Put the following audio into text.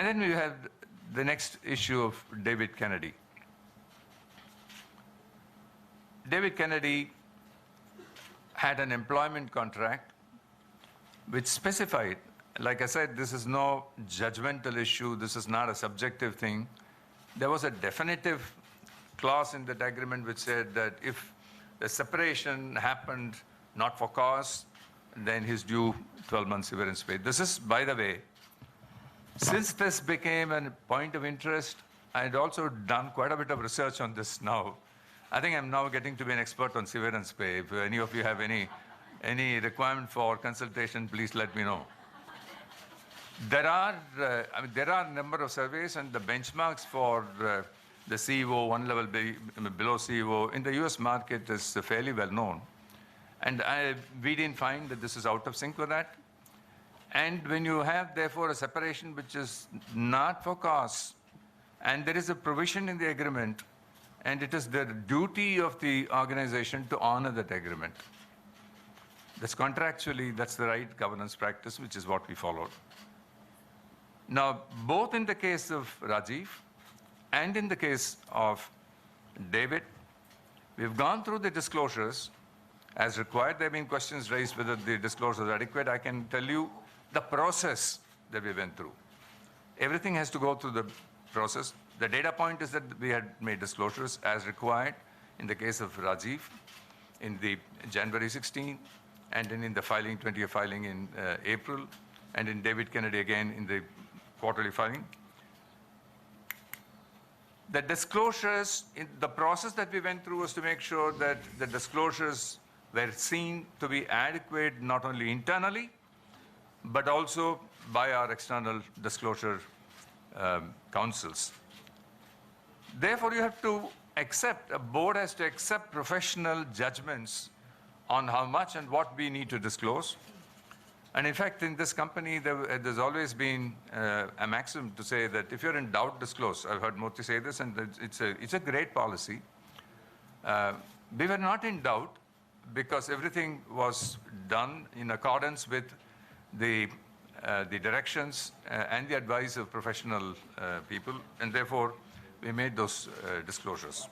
And then we have the next issue of David Kennedy. David Kennedy had an employment contract which specified, like I said, this is no judgmental issue, this is not a subjective thing. There was a definitive clause in that agreement which said that if the separation happened not for cause, then he's due 12 months severance pay. This is, by the way, since this became a point of interest, I had also done quite a bit of research on this now. I think I'm now getting to be an expert on severance pay. If any of you have any requirement for consultation, please let me know. There are a number of surveys, and the benchmarks for the CEO, one level below CEO, in the US market is fairly well known. And we didn't find that this is out of sync with that. And when you have, therefore, a separation which is not for cause, and there is a provision in the agreement, and it is the duty of the organization to honor that agreement. That's contractually, that's the right governance practice, which is what we followed. Now, both in the case of Rajiv and in the case of David, we've gone through the disclosures as required. There have been questions raised whether the disclosures are adequate. I can tell you the process that we went through. Everything has to go through the process. The data point is that we had made disclosures as required in the case of Rajiv in the January 16, and then in the filing, 20-year filing in April, and in David Kennedy again in the quarterly filing. The disclosures, the process that we went through was to make sure that the disclosures were seen to be adequate not only internally, but also by our external disclosure councils. Therefore, you have to accept, a board has to accept professional judgments on how much and what we need to disclose. And in fact, in this company, there's always been a maxim to say that if you're in doubt, disclose. I've heard Murthy say this, and it's a great policy. We were not in doubt because everything was done in accordance with the directions and the advice of professional people, and therefore we made those disclosures.